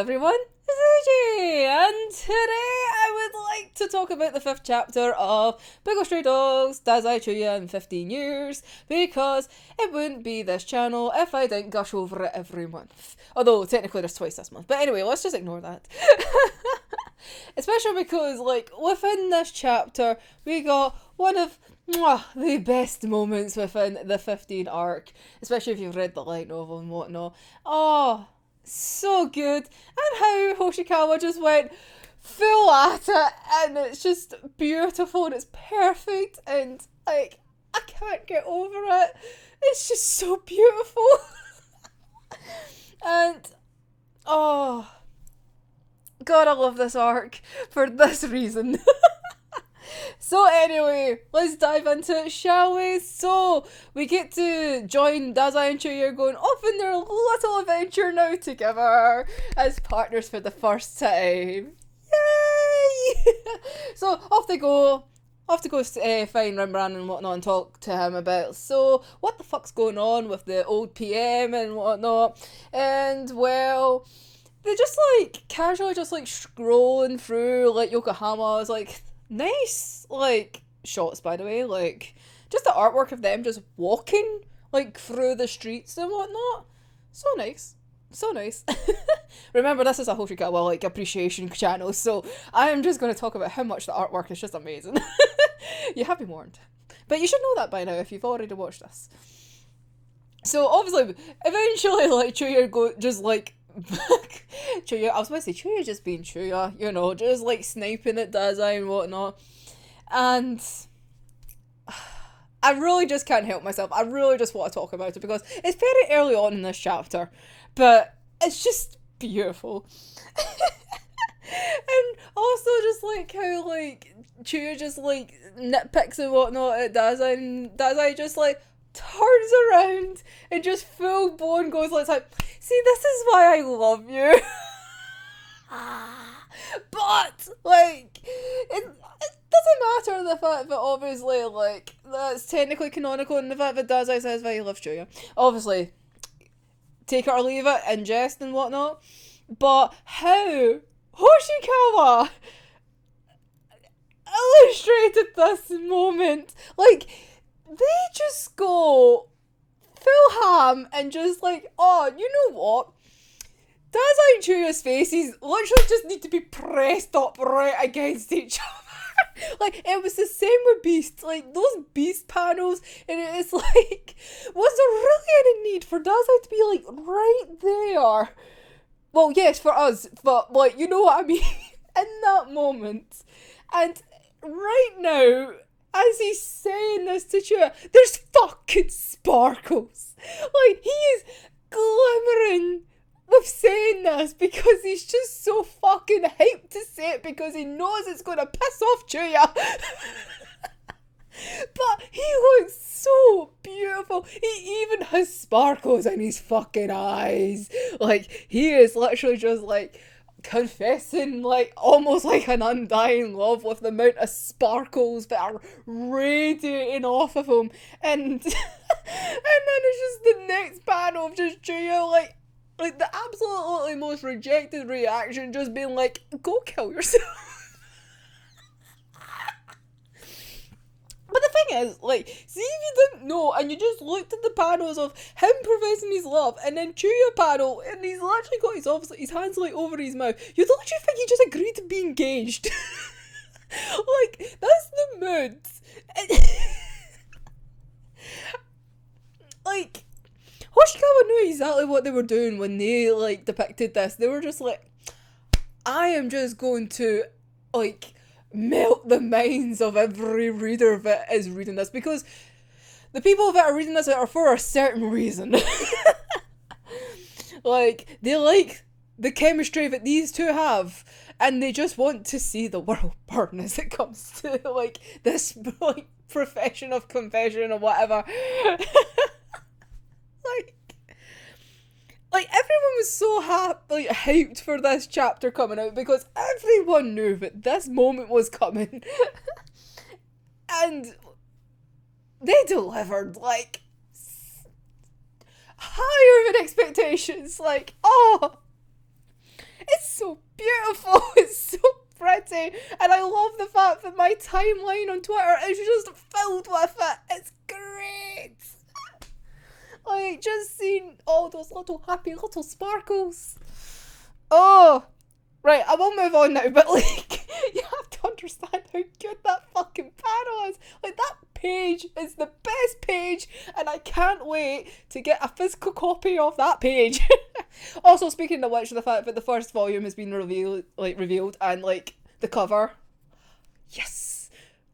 everyone, it's AJ, and today I would like to talk about the 5th chapter of Bungo Stray Dogs, Dazai, Chuuya in 15 years, because it wouldn't be this channel if I didn't gush over it every month. Although, technically there's twice this month, but anyway, let's just ignore that. Especially because, within this chapter, we got one of the best moments within the 15 arc, especially if you've read the light novel and whatnot. Oh, so good. And how Hoshikawa just went full at it, and it's just beautiful and it's perfect, and I can't get over it. It's just so beautiful. And oh God, I love this arc for this reason. So anyway, let's dive into it, shall we? So, we get to join Dazai and Chuuya going off in their little adventure now together as partners for the first time. Yay! So, off they go. Off to go find Rembrandt and whatnot and talk to him about, so, what the fuck's going on with the old PM and whatnot. And, well, they just, casually just, scrolling through, Yokohama. It's nice, shots, by the way, just the artwork of them just walking, through the streets and whatnot. So nice. So nice. Remember, this is a Hoshikawa, appreciation channel, so I am just going to talk about how much the artwork is just amazing. You have been warned. But you should know that by now if you've already watched this. So, obviously, eventually, Chuuya Chuuya, I was about to say, Chuuya just being Chuuya, just, sniping at Dazai and whatnot. And I really just can't help myself. I really just want to talk about it because it's very early on in this chapter, but it's just beautiful. And also just, how, Chuuya just, nitpicks and whatnot at Dazai, and Dazai just, turns around and just full blown goes see, this is why I love you. But it doesn't matter the fact that obviously that's technically canonical, and the fact that Dazai says that he loves Chuuya. Obviously, take it or leave it, ingest and whatnot. But how Hoshikawa illustrated this moment, they just go full ham and just oh, you know what? Dazai and Chuuya's faces literally just need to be pressed up right against each other. It was the same with Beast. Those Beast panels, and it's was there really any need for Dazai to be right there? Well, yes, for us, but you know what I mean? In that moment. And right now, as he's saying this to Chuuya, there's fucking sparkles. He is glimmering with saying this because he's just so fucking hyped to say it because he knows it's going to piss off Chuuya. But he looks so beautiful. He even has sparkles in his fucking eyes. He is literally just confessing almost an undying love with the amount of sparkles that are radiating off of him, and then it's just the next panel of just Chuuya the absolutely most rejected reaction, just being go kill yourself. But the thing is, see if you didn't know and you just looked at the panels of him professing his love and then Chuuya panel and he's literally got his hands over his mouth, you'd literally think he just agreed to be engaged. That's the mood. Hoshikawa knew exactly what they were doing when they depicted this. They were just I am just going to melt the minds of every reader that is reading this, because the people that are reading this are for a certain reason. They like the chemistry that these two have, and they just want to see the world burn as it comes to this profession of confession or whatever. Everyone was so hyped for this chapter coming out because everyone knew that this moment was coming. And they delivered, higher than expectations. It's beautiful. It's so pretty. And I love the fact that my timeline on Twitter is just filled with it. It's great. Like, just seeing all those little happy little sparkles. Oh, right, I will move on now, but like, you have to understand how good that fucking panel is. Like, that page is the best page, and I can't wait to get a physical copy of that page. Also, speaking of which, the fact that the first volume has been revealed, and like the cover, yes,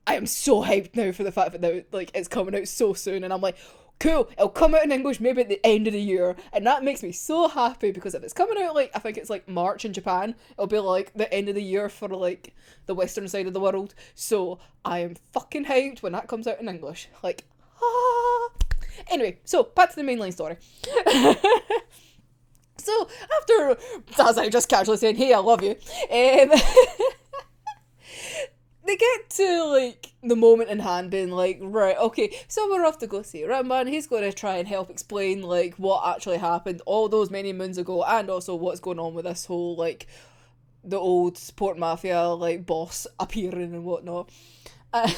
I am so hyped now for the fact that now, like, it's coming out so soon, and I'm like, cool, it'll come out in English maybe at the end of the year, and that makes me so happy, because if it's coming out like, I think it's like March in Japan, it'll be like the end of the year for like the western side of the world, so I am fucking hyped when that comes out in English. Like, ah. Anyway, so back to the mainline story. So after Dazai just casually saying, hey, I love you, they get to, like, the moment in hand being like, right, okay, so we're off to go see Ramban. He's going to try and help explain, like, what actually happened all those many moons ago, and also what's going on with this whole, like, the old sport mafia, like, boss appearing and whatnot. And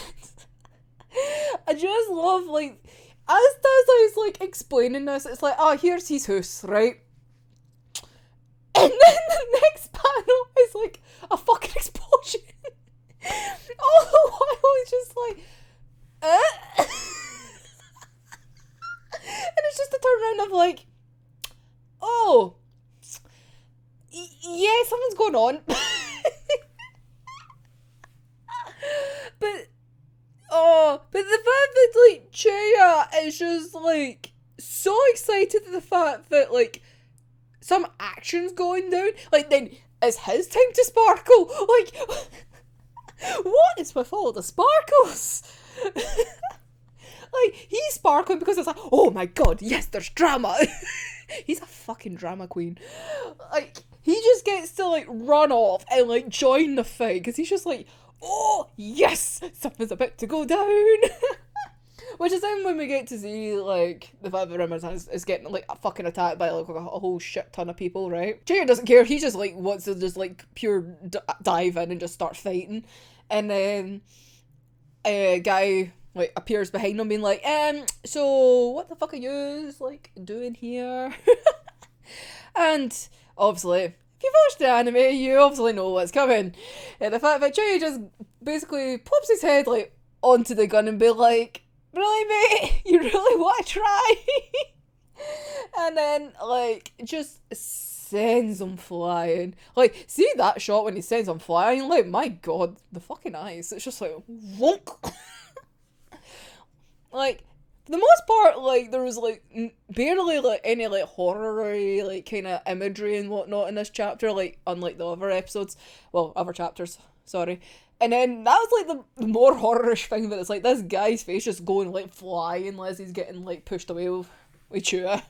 I just love, like, as Dazai's, like, explaining this, it's like, oh, here's his house, right? And then the next panel is, like, a fucking explosion. All the while it's just like, and it's just a turnaround of like, oh, yeah, something's going on. But the fact that, like, Chuuya is just, like, so excited at the fact that, like, some action's going down, like, then it's his time to sparkle, like, what is with all the sparkles? Like, he's sparkling because it's like, oh my god, yes, there's drama. He's a fucking drama queen. Like, he just gets to, like, run off and, like, join the fight, because he's just like, oh, yes, something's about to go down. Which is then when we get to see, like, the fact that Rimmer is getting, like, fucking attacked by, like, a whole shit ton of people, right? Chuuya doesn't care, he just, like, wants to just, like, pure dive in and just start fighting. And then a guy, like, appears behind him being like, so what the fuck are you, like, doing here? And, obviously, if you've watched the anime, you obviously know what's coming. And the fact that Chuuya just basically pops his head, like, onto the gun and be like, really, mate? You really want to try? And then, like, just sends him flying. Like, see that shot when he sends him flying? Like, my god, the fucking eyes. It's just like, wonk. Like, for the most part, like, there was, like, barely, like, any, like, horror-y, like, kind of imagery and whatnot in this chapter, like, unlike the other episodes. Well, other chapters, sorry. And then that was, like, the more horror-ish thing, that it's, like, this guy's face just going, like, flying as he's getting, like, pushed away with Chuuya.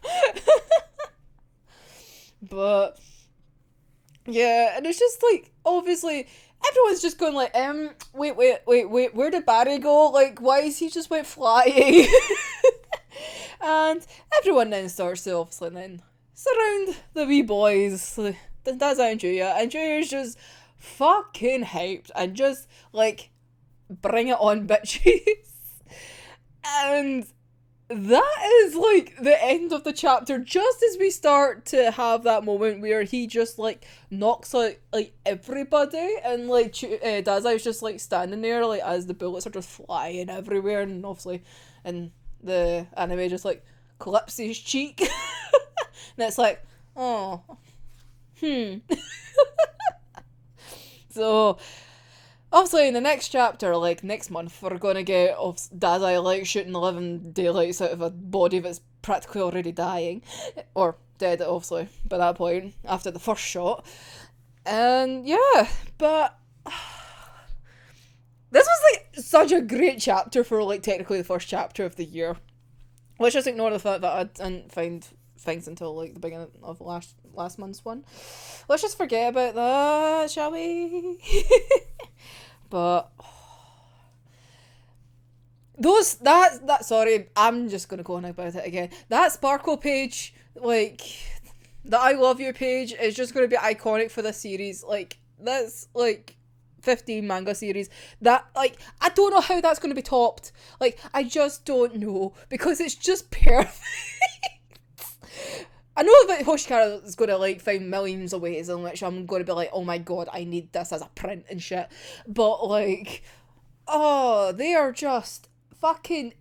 But, yeah, and it's just, like, obviously, everyone's just going, like, wait, where did Barry go? Like, why is he just went flying? And everyone then starts to, obviously, then surround the wee boys, the Dazai and Chuuya's just fucking hyped, and just, like, bring it on, bitches. And that is, like, the end of the chapter, just as we start to have that moment where he just, like, knocks out, like, everybody, and, like, Dazai's just, like, standing there, like, as the bullets are just flying everywhere, and obviously, and the anime just, like, clips his cheek. And it's like, oh, So, obviously, in the next chapter, like, next month, we're gonna get Dazai, like, shooting the living daylights out of a body that's practically already dying. Or dead, obviously, by that point, after the first shot. And, yeah, but this was, like, such a great chapter for, like, technically the first chapter of the year. Let's just ignore the fact that I didn't find things until, like, the beginning of last month's one. Let's just forget about that, shall we? But sorry, I'm just gonna go on about it again. That sparkle page, like, the I love you page is just going to be iconic for this series. Like, that's, like, 15 manga series. That, like, I don't know how that's going to be topped. Like, I just don't know. Because it's just perfect. I know that Hoshikawa is going to, like, find millions of ways in which I'm going to be like, oh my god, I need this as a print and shit. But, like, oh, they are just fucking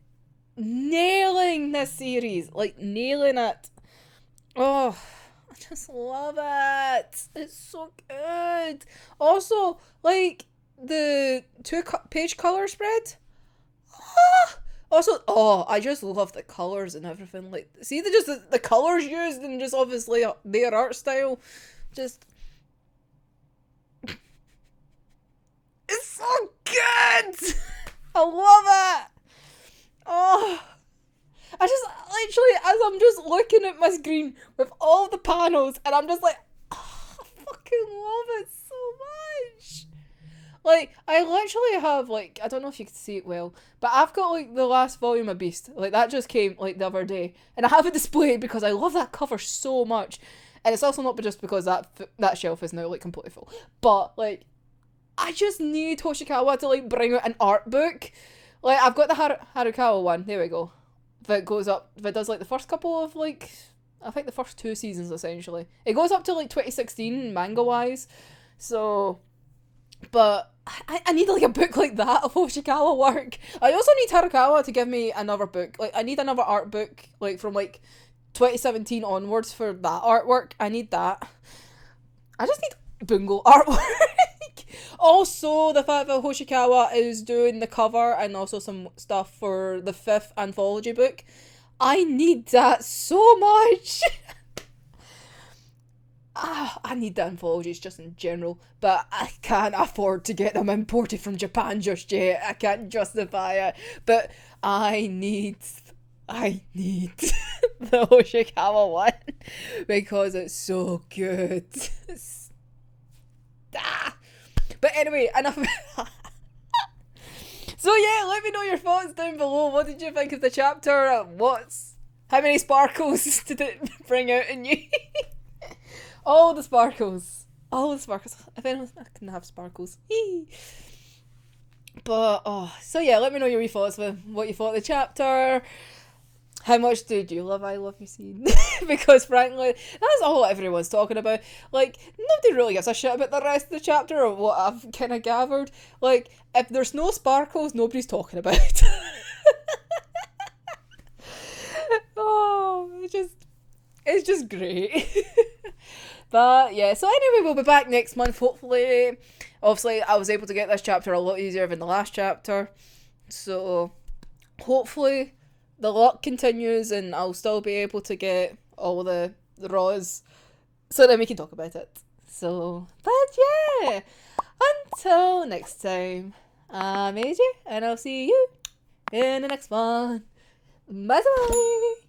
nailing this series. Like, nailing it. Oh, I just love it. It's so good. Also, like, the two-page color spread. Ah! Also, oh, I just love the colours and everything. Like, see the colours used and just obviously their art style. Just, it's so good. I love it. Oh, I just literally, as I'm just looking at my screen with all the panels, and I'm just like, oh, I fucking love it so much. Like, I literally have, like, I don't know if you can see it well, but I've got, like, the last volume of Beast. Like, that just came, like, the other day. And I have it displayed because I love that cover so much. And it's also not just because that shelf is now, like, completely full. But, like, I just need Hoshikawa to, like, bring out an art book. Like, I've got the Harukawa one. There we go. If it goes up, if it does, like, the first couple of, like, I think the first 2 seasons, essentially. It goes up to, like, 2016, manga-wise. So, but I need, like, a book like that of Hoshikawa work. I also need Harukawa to give me another book. Like, I need another art book, like, from, like, 2017 onwards for that artwork. I need that. I just need Bungo artwork. Also, the fact that Hoshikawa is doing the cover and also some stuff for the 5th anthology book. I need that so much. I need the anthologies just in general, but I can't afford to get them imported from Japan just yet. I can't justify it, but I need the Hoshikawa one because it's so good. But anyway, enough of that. So yeah, let me know your thoughts down below. What did you think of the chapter? How many sparkles did it bring out in you? All the sparkles. If anyone can have sparkles. But, so yeah, let me know your wee thoughts with what you thought of the chapter. How much did you love I Love You scene? Because frankly, that's all everyone's talking about. Like, nobody really gives a shit about the rest of the chapter or what I've kind of gathered. Like, if there's no sparkles, nobody's talking about it. Oh, it's just great. But yeah, so anyway, we'll be back next month, hopefully. Obviously, I was able to get this chapter a lot easier than the last chapter. So, hopefully, the luck continues and I'll still be able to get all the raws. So then we can talk about it. So, but yeah, until next time, I'm AJ, and I'll see you in the next one. Bye-bye!